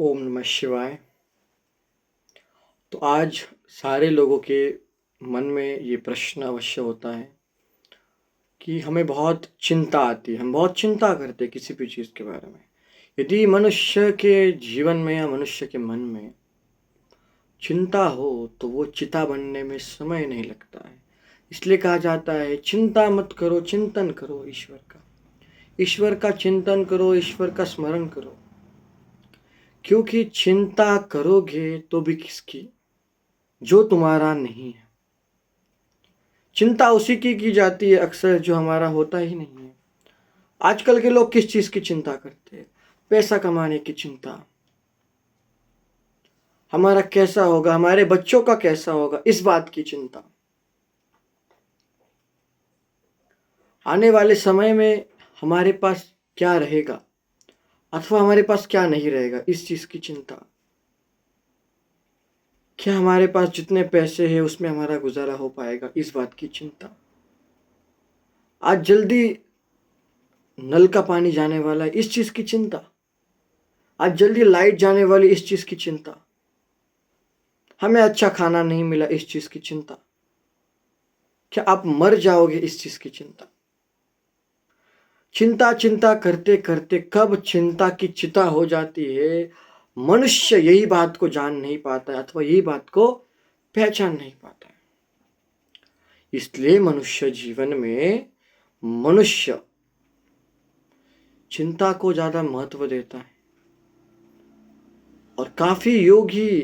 ओम नमः शिवाय। तो आज सारे लोगों के मन में ये प्रश्न अवश्य होता है कि हमें बहुत चिंता आती है, हम बहुत चिंता करते हैं किसी भी चीज़ के बारे में। यदि मनुष्य के जीवन में या मनुष्य के मन में चिंता हो तो वो चिता बनने में समय नहीं लगता है। इसलिए कहा जाता है चिंता मत करो, चिंतन करो ईश्वर का चिंतन करो, ईश्वर का स्मरण करो। क्योंकि चिंता करोगे तो भी किसकी, जो तुम्हारा नहीं है। चिंता उसी की जाती है अक्सर जो हमारा होता ही नहीं है। आजकल के लोग किस चीज की चिंता करते हैं? पैसा कमाने की चिंता, हमारा कैसा होगा, हमारे बच्चों का कैसा होगा, इस बात की चिंता। आने वाले समय में हमारे पास क्या रहेगा अथवा हमारे पास क्या नहीं रहेगा, इस चीज की चिंता। क्या हमारे पास जितने पैसे हैं उसमें हमारा गुजारा हो पाएगा, इस बात की चिंता। आज जल्दी नल का पानी जाने वाला है, इस चीज की चिंता। आज जल्दी लाइट जाने वाली, इस चीज की चिंता। हमें अच्छा खाना नहीं मिला, इस चीज की चिंता। क्या आप मर जाओगे, इस चीज की चिंता। चिंता चिंता करते करते कब चिंता की चिता हो जाती है, मनुष्य यही बात को जान नहीं पाता है अथवा यही बात को पहचान नहीं पाता है। इसलिए मनुष्य जीवन में मनुष्य चिंता को ज्यादा महत्व देता है। और काफी योगी,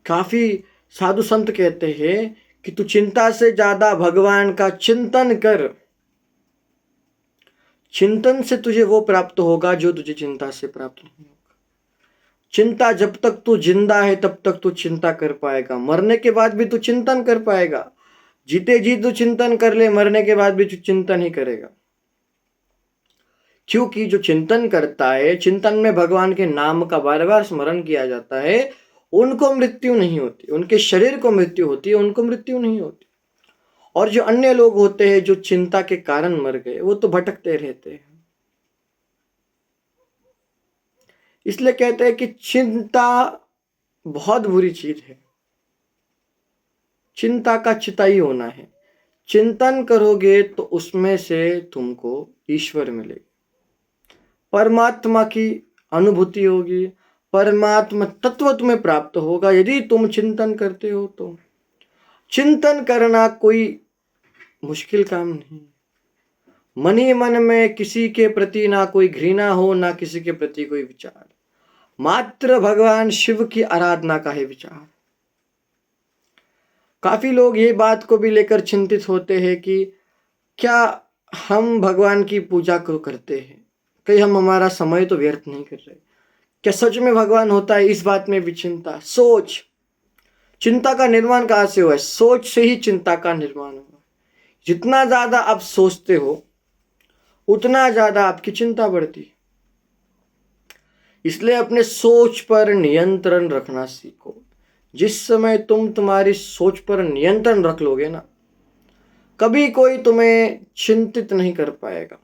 काफी साधु संत कहते हैं कि तू चिंता से ज्यादा भगवान का चिंतन कर। चिंतन से तुझे वो प्राप्त होगा जो तुझे चिंता से प्राप्त नहीं होगा। चिंता जब तक तू जिंदा है तब तक तू चिंता कर पाएगा, मरने के बाद भी तू चिंतन कर पाएगा। जीते जी तू चिंतन कर ले, मरने के बाद भी तू चिंतन ही करेगा। क्योंकि जो चिंतन करता है, चिंतन में भगवान के नाम का बार बार स्मरण किया जाता है, उनको मृत्यु नहीं होती। उनके शरीर को मृत्यु होती है, उनको मृत्यु नहीं होती। और जो अन्य लोग होते हैं जो चिंता के कारण मर गए, वो तो भटकते रहते हैं। इसलिए कहते हैं कि चिंता बहुत बुरी चीज है। चिंता का चिता ही होना है। चिंतन करोगे तो उसमें से तुमको ईश्वर मिलेगा, परमात्मा की अनुभूति होगी, परमात्मा तत्व तुम्हें प्राप्त होगा यदि तुम चिंतन करते हो तो। चिंतन करना कोई मुश्किल काम नहीं। मन ही मन में किसी के प्रति ना कोई घृणा हो, ना किसी के प्रति कोई विचार, मात्र भगवान शिव की आराधना का है विचार। काफी लोग ये बात को भी लेकर चिंतित होते हैं कि क्या हम भगवान की पूजा को करते हैं, कहीं हम हमारा समय तो व्यर्थ नहीं कर रहे, क्या सच में भगवान होता है, इस बात में भी चिंता। सोच, चिंता का निर्माण कहाँ से हुआ है? सोच से ही चिंता का निर्माण हुआ। जितना ज्यादा आप सोचते हो उतना ज्यादा आपकी चिंता बढ़ती है। इसलिए अपने सोच पर नियंत्रण रखना सीखो। जिस समय तुम तुम्हारी सोच पर नियंत्रण रख लोगे ना, कभी कोई तुम्हें चिंतित नहीं कर पाएगा।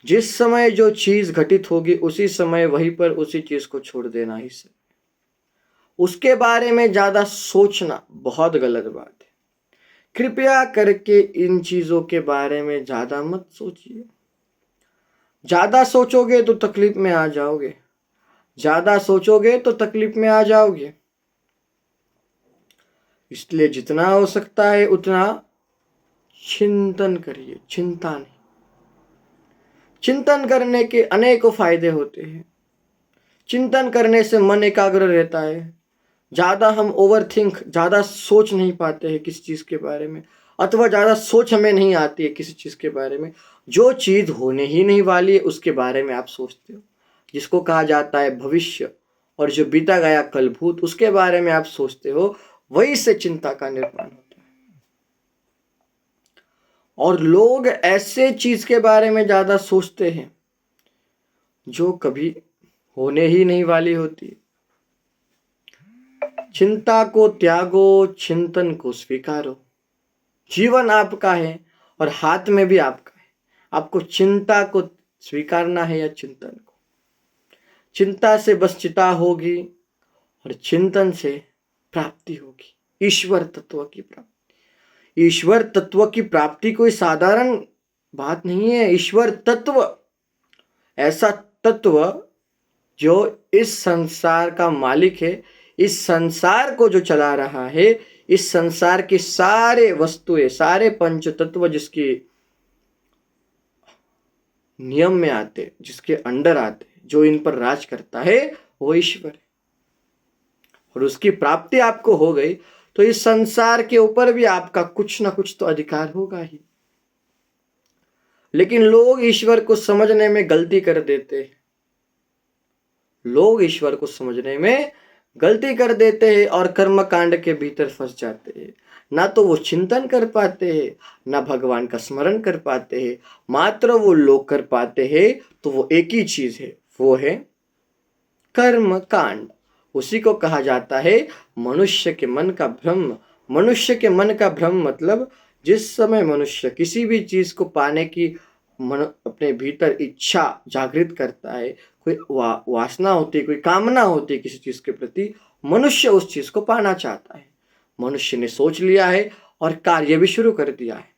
जिस समय जो चीज घटित होगी उसी समय वहीं पर उसी चीज को छोड़ देना ही सही। उसके बारे में ज्यादा सोचना बहुत गलत बात है। कृपया करके इन चीजों के बारे में ज्यादा मत सोचिए। ज्यादा सोचोगे तो तकलीफ में आ जाओगे, ज्यादा सोचोगे तो तकलीफ में आ जाओगे। इसलिए जितना हो सकता है उतना चिंतन करिए, चिंता नहीं। चिंतन करने के अनेकों फायदे होते हैं। चिंतन करने से मन एकाग्र रहता है। ज्यादा हम ओवरथिंक, ज्यादा सोच नहीं पाते हैं किसी चीज के बारे में, अथवा ज्यादा सोच हमें नहीं आती है किसी चीज के बारे में। जो चीज होने ही नहीं वाली है उसके बारे में आप सोचते हो, जिसको कहा जाता है भविष्य, और जो बीता गया कल भूत, उसके बारे में आप सोचते हो, वही से चिंता का निर्माण होता है। और लोग ऐसे चीज के बारे में ज्यादा सोचते हैं जो कभी होने ही नहीं वाली होती। चिंता को त्यागो, चिंतन को स्वीकारो। जीवन आपका है और हाथ में भी आपका है। आपको चिंता को स्वीकारना है या चिंतन को? चिंता से बस चिता होगी और चिंतन से प्राप्ति होगी, ईश्वर तत्व की प्राप्ति। ईश्वर तत्व की प्राप्ति कोई साधारण बात नहीं है। ईश्वर तत्व ऐसा तत्व जो इस संसार का मालिक है, इस संसार को जो चला रहा है, इस संसार के सारे वस्तुएं, सारे पंच तत्व जिसके नियम में आते, जिसके अंडर आते, जो इन पर राज करता है, वो ईश्वर है। और उसकी प्राप्ति आपको हो गई तो इस संसार के ऊपर भी आपका कुछ ना कुछ तो अधिकार होगा ही। लेकिन लोग ईश्वर को समझने में गलती कर देते हैं। लोग ईश्वर को समझने में गलती कर देते हैं और कर्म कांड के भीतर फंस जाते हैं। ना तो वो चिंतन कर पाते हैं, ना भगवान का स्मरण कर पाते हैं। मात्र वो लोग कर पाते हैं तो वो एक ही चीज है, वो है कर्म कांड। उसी को कहा जाता है मनुष्य के मन का भ्रम। मनुष्य के मन का भ्रम मतलब जिस समय मनुष्य किसी भी चीज को पाने की अपने भीतर इच्छा जागृत करता है, कोई वासना होती है, कोई कामना होती है किसी चीज के प्रति, मनुष्य उस चीज को पाना चाहता है। मनुष्य ने सोच लिया है और कार्य भी शुरू कर दिया है।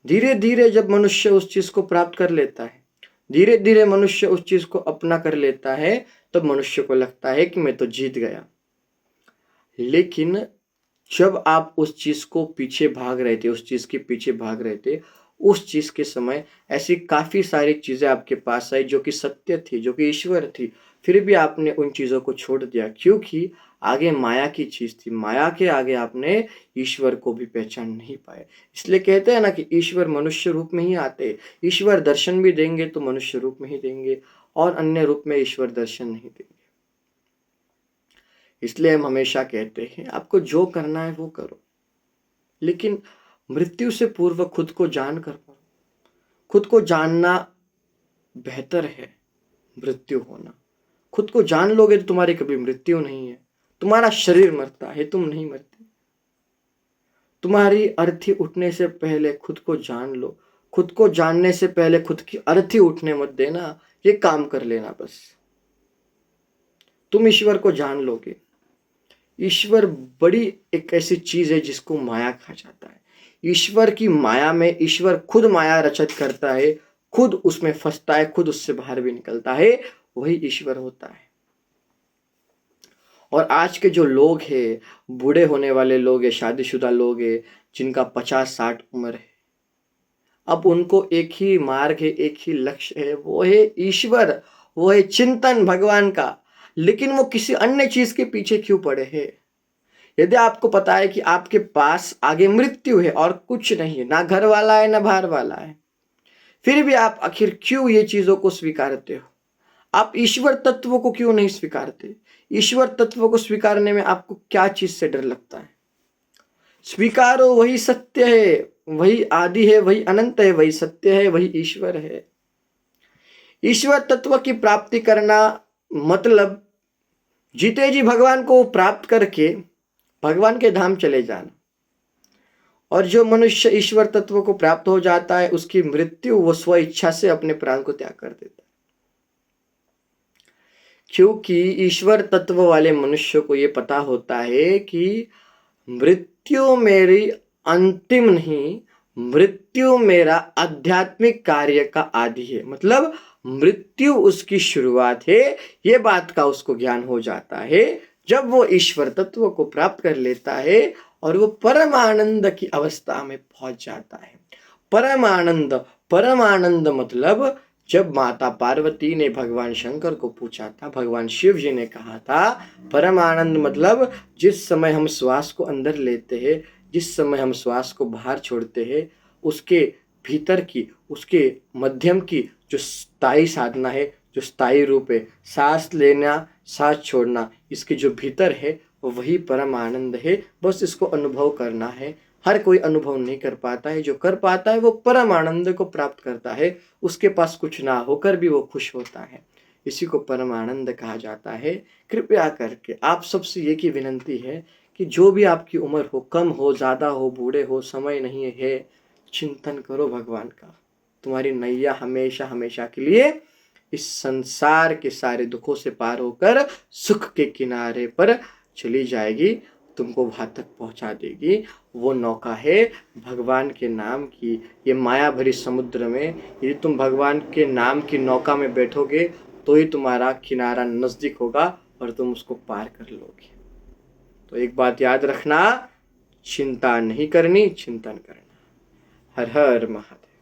धीरे धीरे जब मनुष्य उस चीज को प्राप्त कर लेता है, धीरे धीरे मनुष्य उस चीज को अपना कर लेता है, तब मनुष्य को लगता है कि मैं तो जीत गया। लेकिन जब आप उस चीज को पीछे भाग रहे थे, उस चीज के पीछे भाग रहे थे, उस चीज के समय ऐसी काफी सारी चीजें आपके पास आई जो कि सत्य थी, जो कि ईश्वर थी, फिर भी आपने उन चीजों को छोड़ दिया क्योंकि आगे माया की चीज थी। माया के आगे आपने ईश्वर को भी पहचान नहीं पाए। इसलिए कहते हैं ना कि ईश्वर मनुष्य रूप में ही आते। ईश्वर दर्शन भी देंगे तो मनुष्य रूप में ही देंगे और अन्य रूप में ईश्वर दर्शन नहीं देंगे। इसलिए हम हमेशा कहते हैं आपको जो करना है वो करो, लेकिन मृत्यु से पूर्व खुद को जान कर पाओ। खुद को जानना बेहतर है मृत्यु होना। खुद को जान लोगे तो तुम्हारी कभी मृत्यु नहीं है। तुम्हारा शरीर मरता है, तुम नहीं मरते। तुम्हारी अर्थी उठने से पहले खुद को जान लो। खुद को जानने से पहले खुद की अर्थी उठने मत देना। ये काम कर लेना बस, तुम ईश्वर को जान लोगे। ईश्वर बड़ी एक ऐसी चीज है जिसको माया कहा जाता है। ईश्वर की माया में ईश्वर खुद माया रचत करता है, खुद उसमें फंसता है, खुद उससे बाहर भी निकलता है, वही ईश्वर होता है। और आज के जो लोग हैं, बूढ़े होने वाले लोग हैं, शादीशुदा लोग हैं, जिनका 50-60 उम्र है, अब उनको एक ही मार्ग है, एक ही लक्ष्य है, वो है ईश्वर, वो है चिंतन भगवान का। लेकिन वो किसी अन्य चीज के पीछे क्यों पड़े हैं? यदि आपको पता है कि आपके पास आगे मृत्यु है और कुछ नहीं है, ना घर वाला है ना बाहर वाला है, फिर भी आप आखिर क्यों ये चीजों को स्वीकारते हो? आप ईश्वर तत्व को क्यों नहीं स्वीकारते? ईश्वर तत्व को स्वीकारने में आपको क्या चीज से डर लगता है? स्वीकारो, वही सत्य है, वही आदि है, वही अनंत है, वही सत्य है, वही ईश्वर है। ईश्वर तत्व की प्राप्ति करना मतलब जीते जी भगवान को प्राप्त करके भगवान के धाम चले जाना। और जो मनुष्य ईश्वर तत्व को प्राप्त हो जाता है, उसकी मृत्यु वो स्व इच्छा से अपने प्राण को त्याग कर देता है। क्योंकि ईश्वर तत्व वाले मनुष्य को ये पता होता है कि मृत्यु मेरी अंतिम नहीं, मृत्यु मेरा आध्यात्मिक कार्य का आदि है। मतलब मृत्यु उसकी शुरुआत है। ये बात का उसको ज्ञान हो जाता है जब वो ईश्वर तत्व को प्राप्त कर लेता है और वो परम आनंद की अवस्था में पहुंच जाता है। परम आनंद, परम आनंद मतलब जब माता पार्वती ने भगवान शंकर को पूछा था, भगवान शिव जी ने कहा था परम आनंद मतलब जिस समय हम श्वास को अंदर लेते हैं, जिस समय हम श्वास को बाहर छोड़ते हैं, उसके भीतर की, उसके मध्यम की जो स्थायी साधना है, जो स्थायी रूप है, सांस लेना सांस छोड़ना, इसके जो भीतर है वही परम आनंद है। बस इसको अनुभव करना है। हर कोई अनुभव नहीं कर पाता है, जो कर पाता है वो परम आनंद को प्राप्त करता है। उसके पास कुछ ना होकर भी वो खुश होता है। इसी को परम आनंद कहा जाता है। कृपया करके आप सबसे ये की विनंती है कि जो भी आपकी उम्र हो, कम हो ज़्यादा हो, बूढ़े हो, समय नहीं है, चिंतन करो भगवान का। तुम्हारी नैया हमेशा हमेशा के लिए इस संसार के सारे दुखों से पार होकर सुख के किनारे पर चली जाएगी, तुमको वहां तक पहुंचा देगी। वो नौका है भगवान के नाम की। ये माया भरी समुद्र में यदि तुम भगवान के नाम की नौका में बैठोगे तो ही तुम्हारा किनारा नजदीक होगा और तुम उसको पार कर लोगे। तो एक बात याद रखना, चिंता नहीं करनी, चिंतन करना। हर हर महादेव।